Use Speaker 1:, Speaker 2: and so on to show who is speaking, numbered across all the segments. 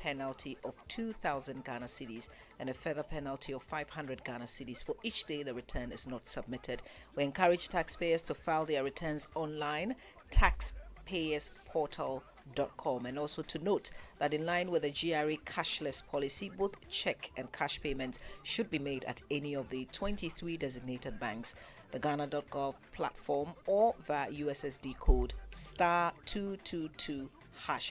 Speaker 1: penalty of 2,000 Ghana cedis and a further penalty of 500 Ghana cedis for each day the return is not submitted. We encourage taxpayers to file their returns online, taxpayersportal.com, and also to note that in line with the GRA cashless policy, both check and cash payments should be made at any of the 23 designated banks, the Ghana.gov platform, or via USSD code *222#.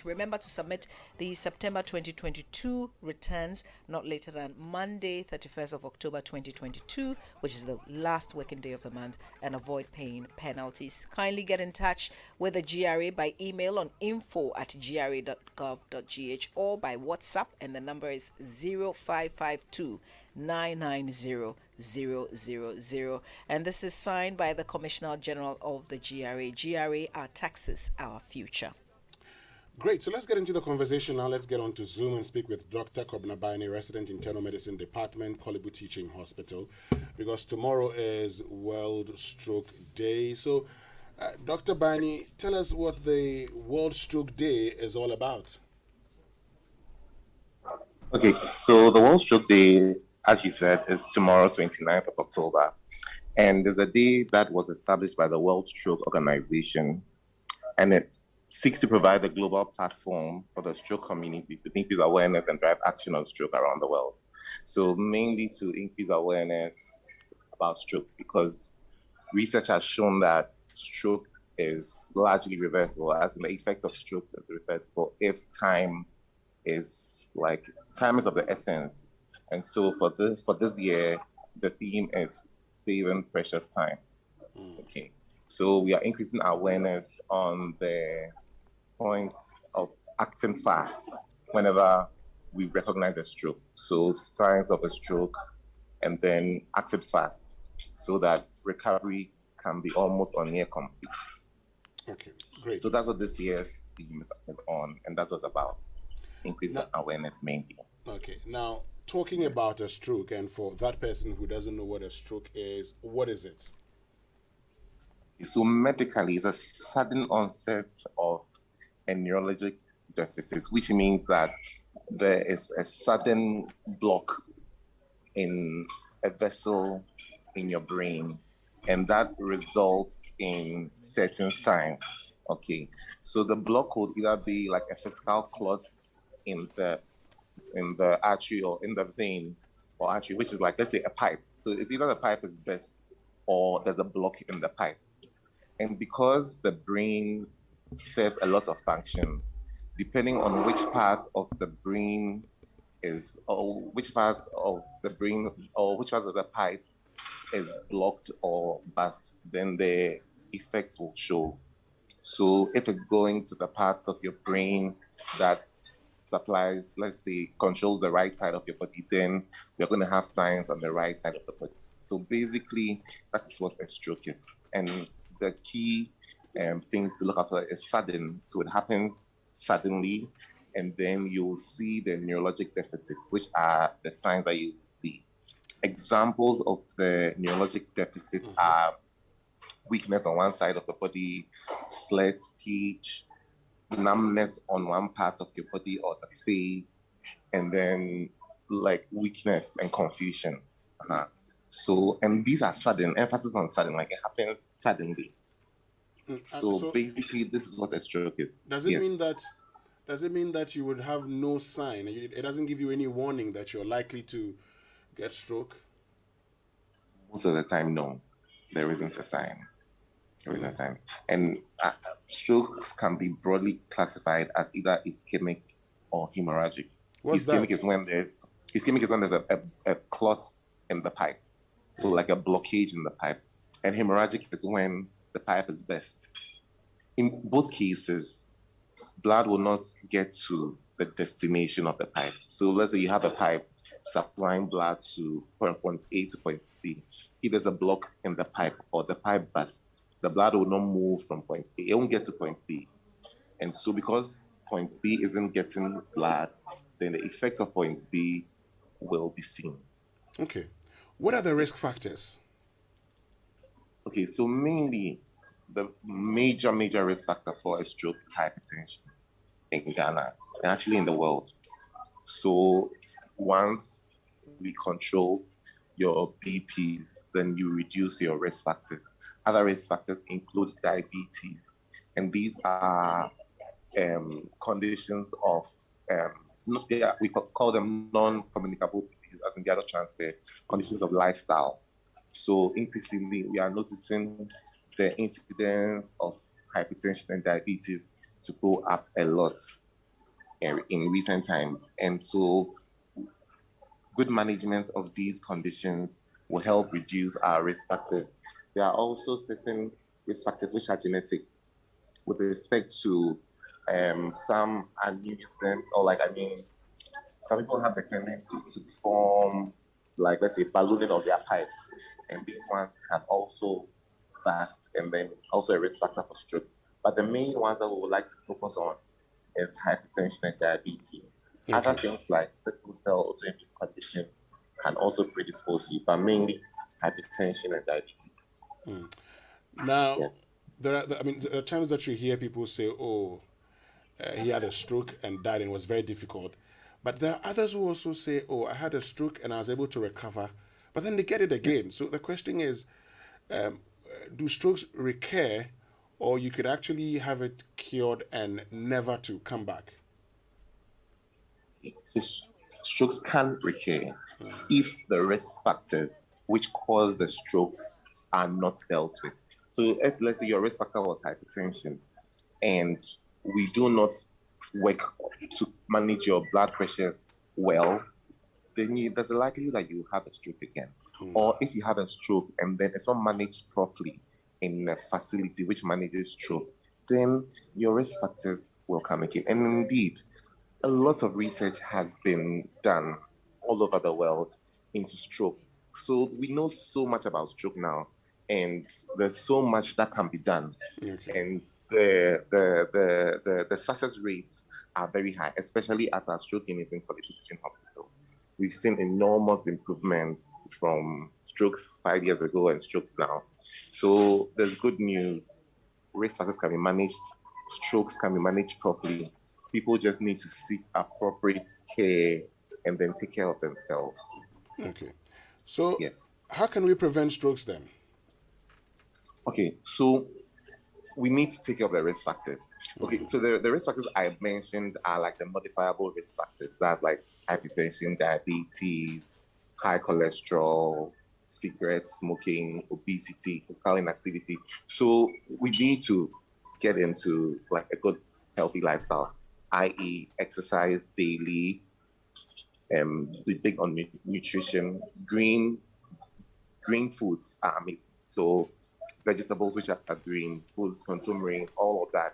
Speaker 1: Remember to submit the September 2022 returns not later than Monday, 31st of October 2022, which is the last working day of the month, and avoid paying penalties. Kindly get in touch with the GRA by email on info@gra.gov.gh or by WhatsApp, and the number is 0552 990 000. And this is signed by the Commissioner General of the GRA. GRA, our taxes, our future.
Speaker 2: Great. So let's get into the conversation now. Let's get on to Zoom and speak with Dr. Kobina Biney, resident internal medicine department, Korle Bu Teaching Hospital, because tomorrow is World Stroke Day. So, Dr. Biney, tell us what the World Stroke Day is all about.
Speaker 3: Okay, so the World Stroke Day, as you said, is tomorrow, 29th of October. And there's a day that was established by the World Stroke Organization, and it seeks to provide a global platform for the stroke community to increase awareness and drive action on stroke around the world. So mainly to increase awareness about stroke, because research has shown that stroke is largely reversible, as in the effect of stroke is reversible if time is of the essence. And so for this year, the theme is saving precious time. Okay. So we are increasing awareness on the point of acting fast whenever we recognize a stroke. So signs of a stroke, and then acting fast so that recovery can be almost or near complete.
Speaker 2: Okay, great.
Speaker 3: So that's what this year's theme is on, and that's what's about. Increasing awareness mainly.
Speaker 2: Okay. Now, talking about a stroke, and for that person who doesn't know what a stroke is, what is it?
Speaker 3: So medically, it's a sudden onset of a neurologic deficit, which means that there is a sudden block in a vessel in your brain, and that results in certain signs. Okay, so the block could either be like a physical clot in the artery or in the vein or artery, which is like, let's say, a pipe. So it's either the pipe is burst or there's a block in the pipe. And because the brain serves a lot of functions, depending on which part of the brain is, or which part of the brain, or which part of the pipe is blocked or burst, then the effects will show. So if it's going to the part of your brain that supplies, let's say, controls the right side of your body, then you're going to have signs on the right side of the body. So basically, that's what a stroke is. And the key things to look after is sudden. So it happens suddenly, and then you'll see the neurologic deficits, which are the signs that you see. Examples of the neurologic deficits are weakness on one side of the body, slurred speech, numbness on one part of your body or the face, and then like weakness and confusion. So, and these are sudden, emphasis on sudden, like it happens suddenly. So basically, this is what a stroke is.
Speaker 2: Does it mean that you would have no sign? It doesn't give you any warning that you're likely to get stroke?
Speaker 3: Most of the time, no. There isn't a sign. There isn't a sign. And strokes can be broadly classified as either ischemic or hemorrhagic. Ischemic is when there's a clot in the pipe. So like a blockage in the pipe. And hemorrhagic is when the pipe is burst. In both cases, blood will not get to the destination of the pipe. So let's say you have a pipe supplying blood to point A to point B. If there's a block in the pipe or the pipe bursts, the blood will not move from point A. It won't get to point B. And so because point B isn't getting blood, then the effects of point B will be seen.
Speaker 2: Okay. What are the risk factors?
Speaker 3: Okay, so mainly the major risk factor for a stroke is hypertension in Ghana and actually in the world. So once we control your BPs, then you reduce your risk factors. Other risk factors include diabetes, and these are conditions of we call them non-communicable diseases, as in the other transfer conditions of lifestyle. So increasingly, we are noticing the incidence of hypertension and diabetes to go up a lot in recent times, and so good management of these conditions will help reduce our risk factors. There are also certain risk factors which are genetic with respect to some aneurysms, or some people have the tendency to form, like, let's say, ballooning of their pipes, and these ones can also burst, and then also a risk factor for stroke. But the main ones that we would like to focus on is hypertension and diabetes.
Speaker 2: Okay.
Speaker 3: Other things like sickle cell autoimmune conditions can also predispose you, but mainly hypertension and diabetes.
Speaker 2: Now,
Speaker 3: Yes.
Speaker 2: there are times that you hear people say, "Oh, he had a stroke and died, and it was very difficult." But there are others who also say, "Oh, I had a stroke and I was able to recover," but then they get it again. So the question is, do strokes recur, or you could actually have it cured and never to come back?
Speaker 3: So strokes can recur if the risk factors which cause the strokes are not dealt with. So if, let's say, your risk factor was hypertension, and we do not work to manage your blood pressures well, then there's a likelihood that you have a stroke again. Or if you have a stroke and then it's not managed properly in a facility which manages stroke, then your risk factors will come again. And indeed, a lot of research has been done all over the world into stroke. So we know so much about stroke now, and there's so much that can be done.
Speaker 2: Okay.
Speaker 3: And the success rates are very high, especially as our stroke unit in Korle Bu Teaching Hospital. We've seen enormous improvements from strokes 5 years ago and strokes now. So there's good news. Risk factors can be managed, strokes can be managed properly. People just need to seek appropriate care and then take care of themselves.
Speaker 2: Okay. So,
Speaker 3: Yes.
Speaker 2: how can we prevent strokes then?
Speaker 3: Okay, so we need to take care of the risk factors. Okay, so the risk factors I mentioned are like the modifiable risk factors. That's like hypertension, diabetes, high cholesterol, cigarette smoking, obesity, physical inactivity. So we need to get into like a good, healthy lifestyle, i.e., exercise daily, be big on nutrition. Green foods are amazing. So vegetables which are green, foods consume rain, all of that,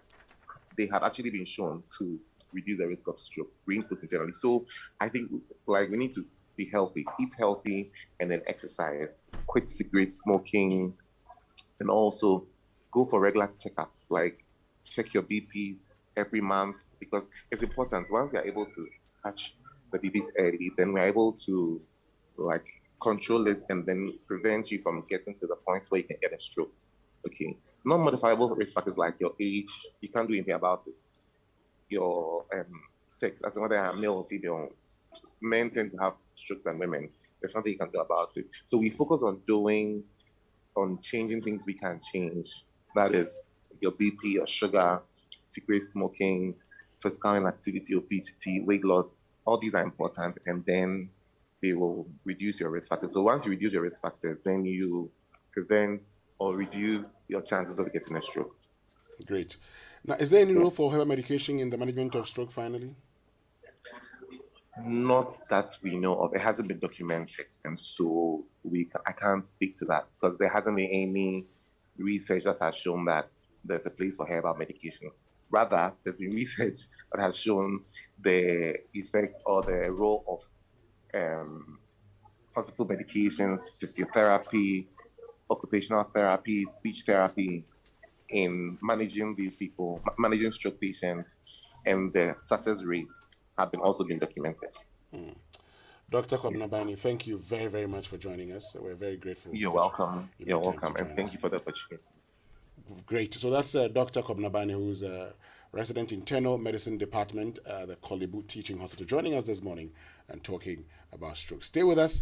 Speaker 3: they have actually been shown to reduce the risk of stroke, green foods in general. So I think like we need to be healthy, eat healthy, and then exercise, quit cigarette smoking, and also go for regular checkups, like check your BPs every month, because it's important. Once we are able to catch the BPs early, then we're able to like control it and then prevent you from getting to the point where you can get a stroke. Okay. Non-modifiable risk factors like your age, you can't do anything about it. Your sex, as whether I'm male or female, men tend to have strokes than women. There's nothing you can do about it. So we focus on changing things we can change. That is your BP, your sugar, cigarette smoking, physical inactivity, obesity, weight loss. All these are important, and then they will reduce your risk factors. So once you reduce your risk factors, then you prevent or reduce your chances of getting a stroke.
Speaker 2: Great. Now, is there any role for herbal medication in the management of stroke finally?
Speaker 3: Not that we know of. It hasn't been documented, and so I can't speak to that because there hasn't been any research that has shown that there's a place for herbal medication. Rather, there's been research that has shown the effect or the role of hospital medications, physiotherapy, occupational therapy, speech therapy in managing these people, managing stroke patients, and the success rates have also been documented.
Speaker 2: Dr. Kobina Biney, thank you very, very much for joining us. We're very grateful.
Speaker 3: You're welcome. You're welcome, and thank you for the opportunity.
Speaker 2: Great. So that's Dr. Kobina Biney, who's resident internal medicine department, the Korle Bu Teaching Hospital, joining us this morning and talking about stroke. Stay with us.